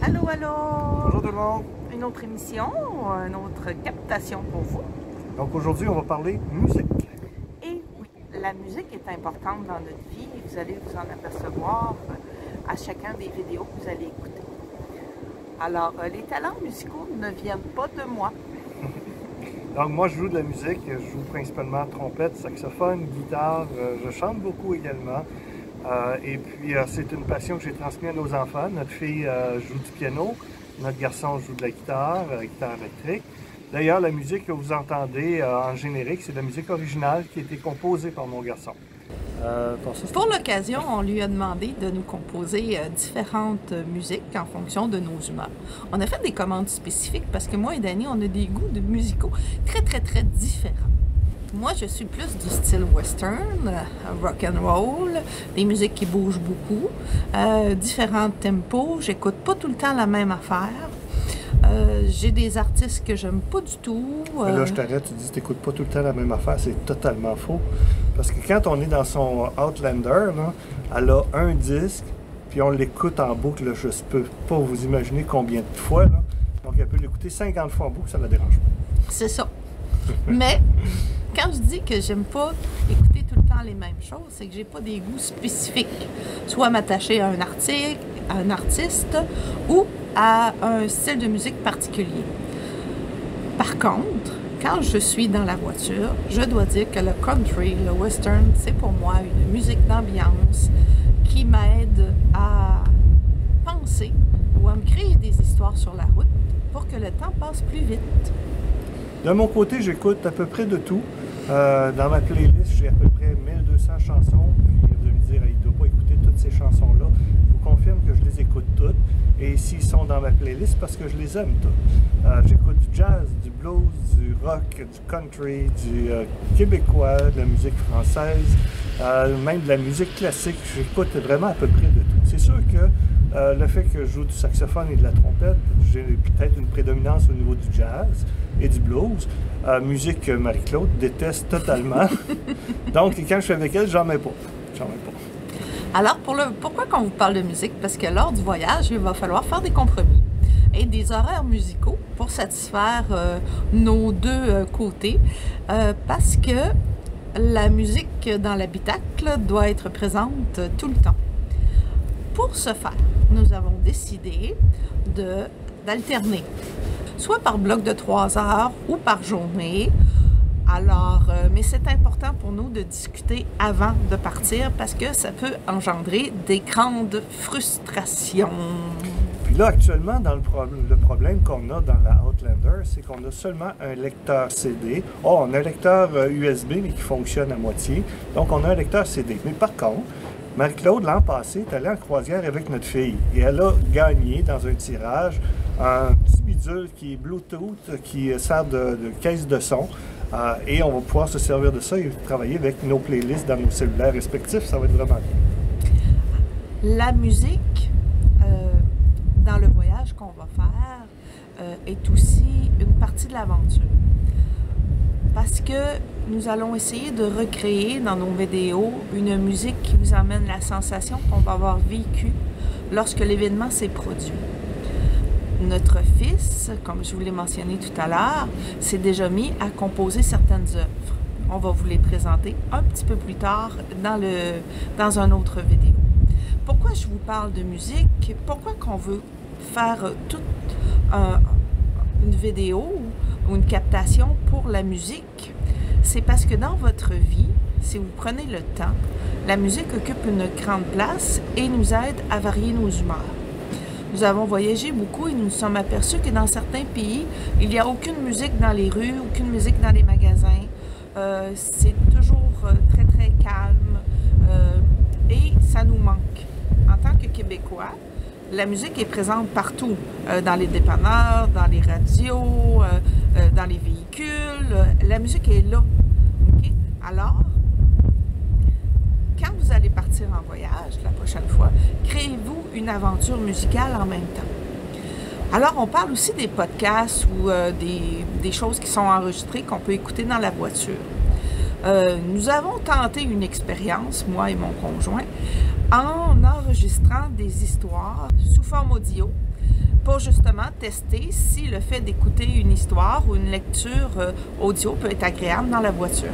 Allô, allô! Bonjour tout le monde! Une autre émission, une autre captation pour vous. Donc aujourd'hui, on va parler musique. Et oui, la musique est importante dans notre vie et vous allez vous en apercevoir à chacun des vidéos que vous allez écouter. Alors, les talents musicaux ne viennent pas de moi. Donc moi, je joue de la musique. Je joue principalement trompette, saxophone, guitare. Je chante beaucoup également. Et puis, c'est une passion que j'ai transmise à nos enfants. Notre fille joue du piano. Notre garçon joue de la guitare électrique. D'ailleurs, la musique que vous entendez en générique, c'est de la musique originale qui a été composée par mon garçon. Pour l'occasion, on lui a demandé de nous composer différentes musiques en fonction de nos humeurs. On a fait des commandes spécifiques parce que moi et Danny, on a des goûts musicaux très différents. Moi, je suis plus du style western, rock and roll, des musiques qui bougent beaucoup, différents tempos. J'écoute pas tout le temps la même affaire. J'ai des artistes que j'aime pas du tout. Là, je t'arrête, tu dis que tu n'écoutes pas tout le temps la même affaire, c'est totalement faux. Parce que quand on est dans son Outlander, là, elle a un disque, puis on l'écoute en boucle, là, je ne peux pas vous imaginer combien de fois. Là. Donc, elle peut l'écouter 50 fois en boucle, ça ne la dérange pas. C'est ça. Mais quand je dis que j'aime pas écouter tout le temps les mêmes choses, c'est que j'ai pas des goûts spécifiques. Soit m'attacher à un artiste ou à un style de musique particulier. Par contre, quand je suis dans la voiture, je dois dire que le country, le western, c'est pour moi une musique d'ambiance qui m'aide à penser ou à me créer des histoires sur la route pour que le temps passe plus vite. De mon côté, j'écoute à peu près de tout. Dans ma playlist, j'ai à peu près 1200 chansons. Puis vous allez me dire, il ne doit pas écouter toutes ces chansons-là. Je vous confirme que je les écoute toutes. Et s'ils sont dans ma playlist, c'est parce que je les aime toutes. J'écoute du jazz, du blues, du rock, du country, du québécois, de la musique française, même de la musique classique. J'écoute vraiment à peu près de tout. C'est sûr que le fait que je joue du saxophone et de la trompette, j'ai peut-être une prédominance au niveau du jazz et du blues. Musique que Marie-Claude déteste totalement. Donc, quand je suis avec elle, j'en mets pas. Alors, pourquoi qu'on vous parle de musique? Parce que lors du voyage, il va falloir faire des compromis et des horaires musicaux pour satisfaire nos deux côtés. Parce que la musique dans l'habitacle doit être présente tout le temps. Pour ce faire, nous avons décidé d'alterner, soit par bloc de 3 heures ou par journée. Alors, mais c'est important pour nous de discuter avant de partir parce que ça peut engendrer des grandes frustrations. Puis là, actuellement, dans le problème qu'on a dans la Outlander, c'est qu'on a seulement un lecteur CD. Oh, on a un lecteur USB, mais qui fonctionne à moitié. Donc, on a un lecteur CD. Mais par contre, Marie-Claude, l'an passé, est allée en croisière avec notre fille. Et elle a gagné dans un tirage un petit bidule qui est Bluetooth, qui sert de caisse de son. Et on va pouvoir se servir de ça et travailler avec nos playlists dans nos cellulaires respectifs. Ça va être vraiment bien. La musique, dans le voyage qu'on va faire, est aussi une partie de l'aventure. Parce que nous allons essayer de recréer dans nos vidéos une musique qui vous amène la sensation qu'on va avoir vécue lorsque l'événement s'est produit. Notre fils, comme je vous l'ai mentionné tout à l'heure, s'est déjà mis à composer certaines œuvres. On va vous les présenter un petit peu plus tard dans une autre vidéo. Pourquoi je vous parle de musique? Pourquoi qu'on veut faire toute une vidéo ou une captation pour la musique? C'est parce que dans votre vie, si vous prenez le temps, la musique occupe une grande place et nous aide à varier nos humeurs. Nous avons voyagé beaucoup et nous nous sommes aperçus que dans certains pays, il n'y a aucune musique dans les rues, aucune musique dans les magasins. C'est toujours très calme et ça nous manque. En tant que Québécois, la musique est présente partout, dans les dépanneurs, dans les radios, dans les véhicules. La musique est là. Okay? Alors, quand vous allez partir en voyage la prochaine fois, créez-vous une aventure musicale en même temps. Alors, on parle aussi des podcasts ou des choses qui sont enregistrées qu'on peut écouter dans la voiture. Nous avons tenté une expérience, moi et mon conjoint, en enregistrant des histoires sous forme audio pour justement tester si le fait d'écouter une histoire ou une lecture audio peut être agréable dans la voiture.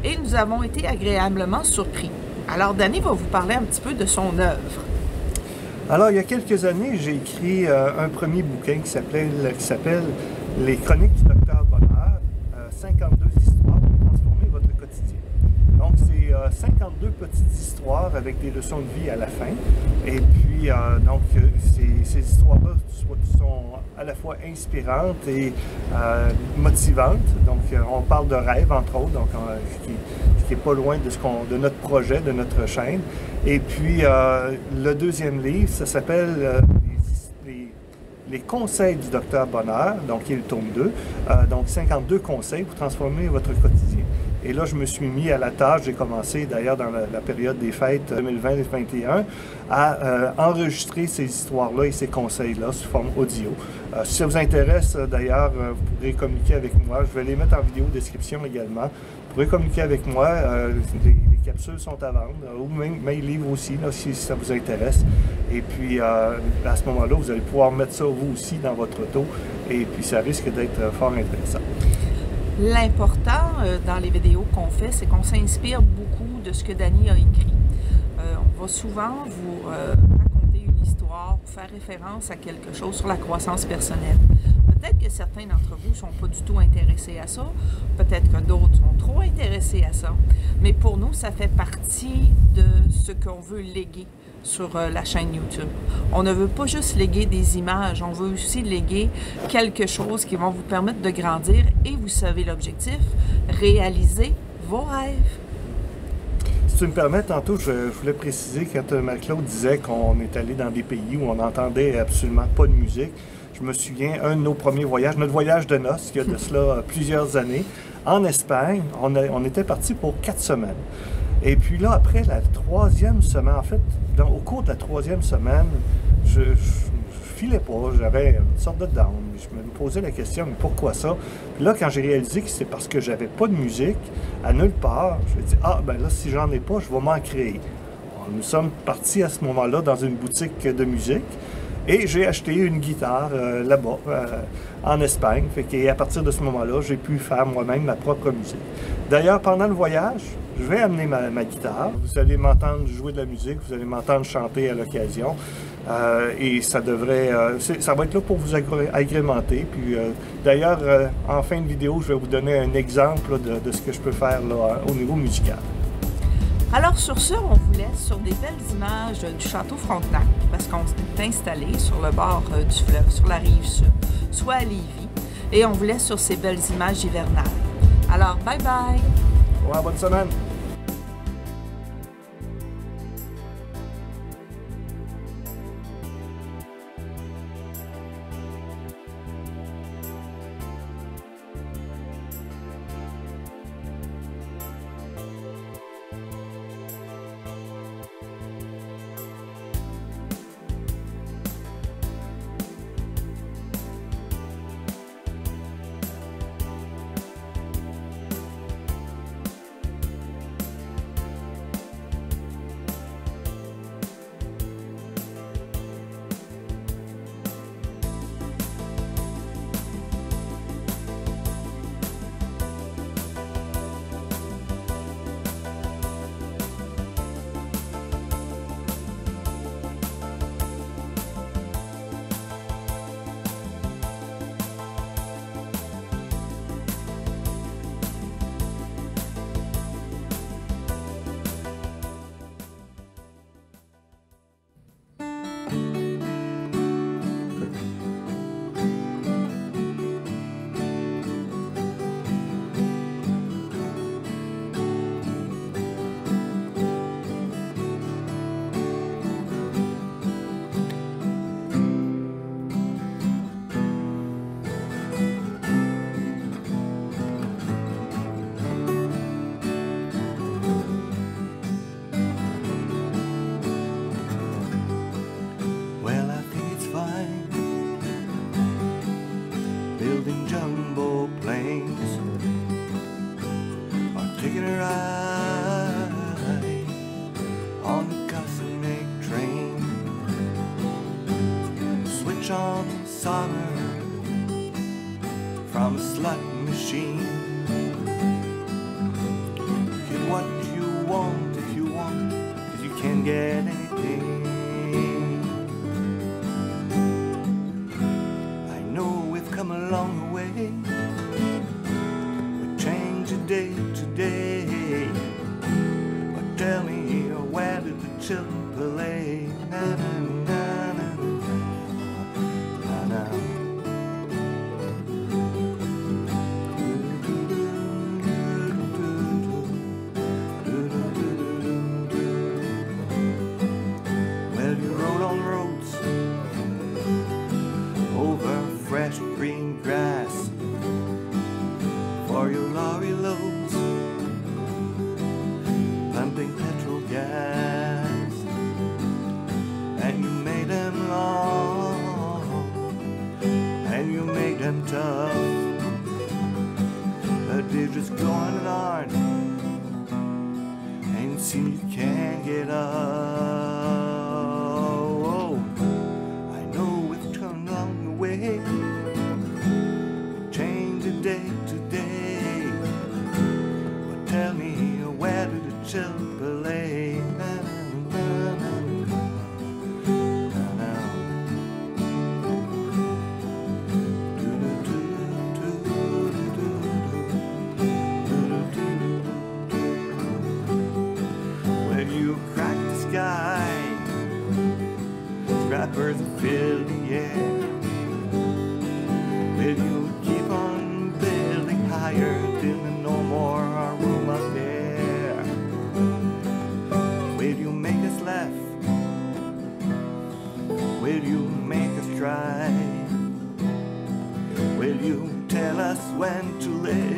Et nous avons été agréablement surpris. Alors, Danny va vous parler un petit peu de son œuvre. Alors, il y a quelques années, j'ai écrit un premier bouquin qui s'appelle Les Chroniques du Docteur Bonheur, 52 histoires pour transformer votre quotidien. Donc, c'est 52 petites histoires avec des leçons de vie à la fin. Et puis, ces histoires-là sont à la fois inspirantes et motivantes. Donc, on parle de rêve, entre autres, donc, ce qui n'est pas loin de notre projet, de notre chaîne. Et puis, le deuxième livre, ça s'appelle les conseils du Docteur Bonheur, donc qui est le tome 2, donc 52 conseils pour transformer votre quotidien. Et là, je me suis mis à la tâche, j'ai commencé d'ailleurs dans la période des fêtes 2020-2021, à enregistrer ces histoires-là et ces conseils-là sous forme audio. Si ça vous intéresse, d'ailleurs, vous pourrez communiquer avec moi. Je vais les mettre en vidéo description également. Vous pourrez communiquer avec moi. Les capsules sont à vendre, ou même mes livres aussi, là, si ça vous intéresse. Et puis, à ce moment-là, vous allez pouvoir mettre ça vous aussi dans votre auto. Et puis, ça risque d'être fort intéressant. L'important dans les vidéos qu'on fait, c'est qu'on s'inspire beaucoup de ce que Danny a écrit. On va souvent vous raconter une histoire, vous faire référence à quelque chose sur la croissance personnelle. Peut-être que certains d'entre vous ne sont pas du tout intéressés à ça, peut-être que d'autres sont trop intéressés à ça, mais pour nous, ça fait partie de ce qu'on veut léguer sur la chaîne YouTube. On ne veut pas juste léguer des images, on veut aussi léguer quelque chose qui va vous permettre de grandir et vous savez l'objectif, réaliser vos rêves. Si tu me permets, tantôt, je voulais préciser quand Marc-Claude disait qu'on est allé dans des pays où on n'entendait absolument pas de musique. Je me souviens, un de nos premiers voyages, notre voyage de noces, il y a de cela plusieurs années, en Espagne, on était parti pour 4 semaines. Et puis là, après la 3e semaine, en fait, au cours de la 3e semaine, je filais pas, j'avais une sorte de down. Je me posais la question, mais pourquoi ça? Puis là, quand j'ai réalisé que c'est parce que j'avais pas de musique, à nulle part, je me suis dit, ah, ben là, si j'en ai pas, je vais m'en créer. Nous sommes partis à ce moment-là dans une boutique de musique. Et j'ai acheté une guitare là-bas, en Espagne. Et à partir de ce moment-là, j'ai pu faire moi-même ma propre musique. D'ailleurs, pendant le voyage, je vais amener ma guitare. Vous allez m'entendre jouer de la musique, vous allez m'entendre chanter à l'occasion. Et ça devrait, ça va être là pour vous agrémenter. Puis d'ailleurs, en fin de vidéo, je vais vous donner un exemple de ce que je peux faire là, au niveau musical. Alors sur ce, on vous laisse sur des belles images du château Frontenac, parce qu'on s'est installé sur le bord du fleuve, sur la rive sud, soit à Lévis, et on vous laisse sur ces belles images hivernales. Alors, bye bye! Ouais, bonne semaine! on summer from a slot machine. Get what you want if you want, 'cause you can't get anything. I know we've come a long way, we change a day to day. But tell me, where did the children play? Na, na, na, na, na, na. Well, you rode on roads over fresh green grass for your lorry loads, pumping petrol gas, and you made them long, and you made them tough, but they're just going on, and you see you can't get up. Oh, I know we've come along the way, change a day to day, but tell me, where did the children play? Na, na, na, na, na. When you crack the sky, scrappers fill the air. Will you keep on building higher till there's no more room up there? Will you make us laugh? Will you make us cry? Will you tell us when to live?